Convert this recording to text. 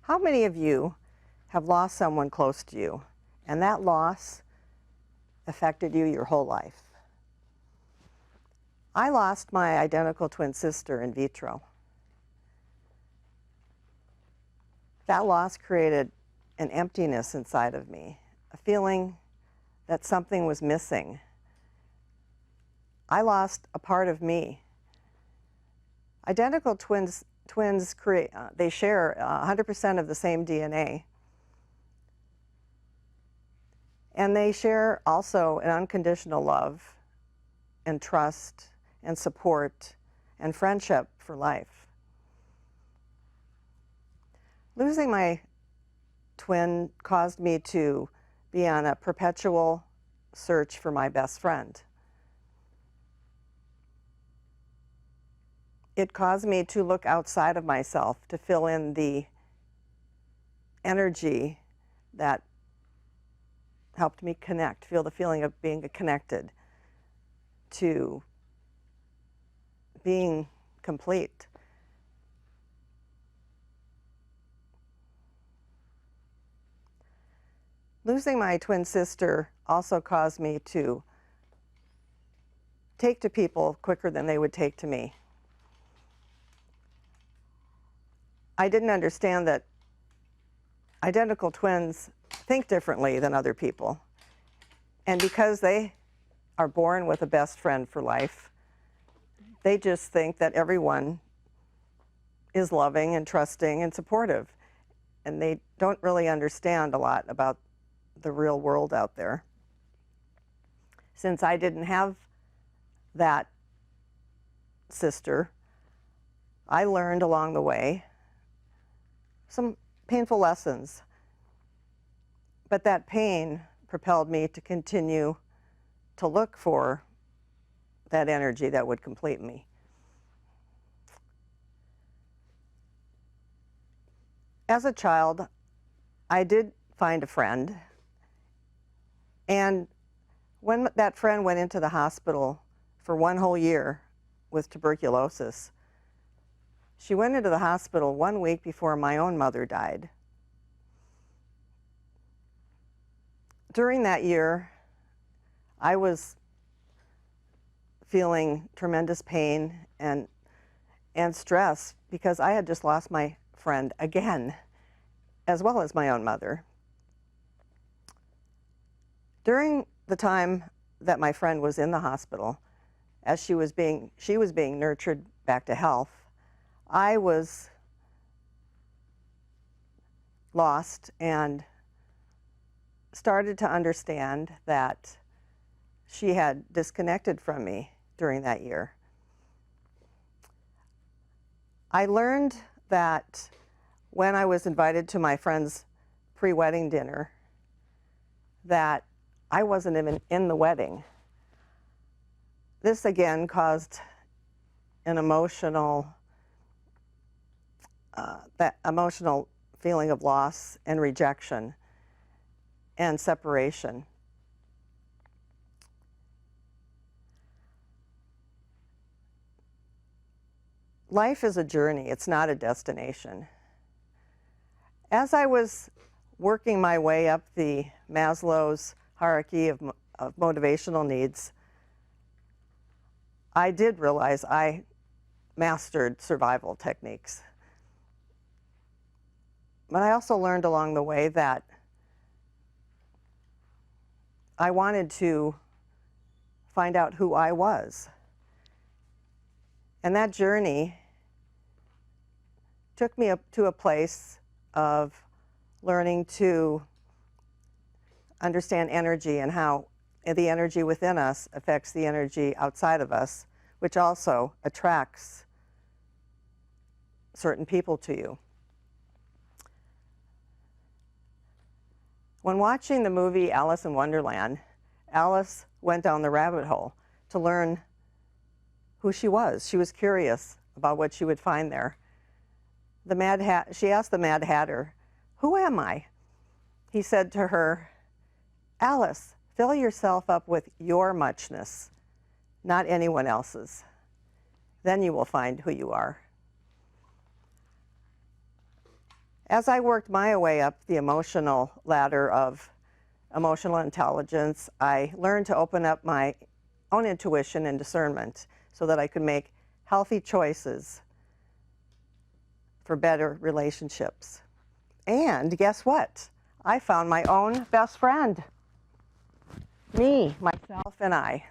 How many of you have lost someone close to you, and that loss affected you your whole life? I lost my identical twin sister in vitro. That loss created an emptiness inside of me, a feeling that something was missing. I lost a part of me. Identical twins they share 100% of the same DNA. And they share also an unconditional love and trust and support and friendship for life. Losing my twin caused me to be on a perpetual search for my best friend. It caused me to look outside of myself to fill in the energy that helped me connect, feel the feeling of being connected, to being complete. Losing my twin sister also caused me to take to people quicker than they would take to me. I didn't understand that identical twins think differently than other people. And because they are born with a best friend for life, they just think that everyone is loving and trusting and supportive. And they don't really understand a lot about the real world out there. Since I didn't have that sister, I learned along the way some painful lessons. But that pain propelled me to continue to look for that energy that would complete me. As a child, I did find a friend, and when that friend went into the hospital for 1 whole year with tuberculosis, she went into the hospital 1 week before my own mother died. During that year, I was feeling tremendous pain and stress because I had just lost my friend again, as well as my own mother. During the time that my friend was in the hospital, as she was being nurtured back to health, I was lost and started to understand that she had disconnected from me during that year. I learned that when I was invited to my friend's pre-wedding dinner, that I wasn't even in the wedding. This again caused an emotional feeling of loss and rejection and separation. Life is a journey, it's not a destination. As I was working my way up the Maslow's hierarchy of motivational needs, I did realize I mastered survival techniques. But I also learned along the way that I wanted to find out who I was. And that journey took me up to a place of learning to understand energy and how the energy within us affects the energy outside of us, which also attracts certain people to you. When watching the movie Alice in Wonderland, Alice went down the rabbit hole to learn who she was. She was curious about what she would find there. She asked the Mad Hatter, "Who am I?" He said to her, "Alice, fill yourself up with your muchness, not anyone else's. Then you will find who you are." As I worked my way up the emotional ladder of emotional intelligence, I learned to open up my own intuition and discernment so that I could make healthy choices for better relationships. And guess what? I found my own best friend. Me, myself, and I.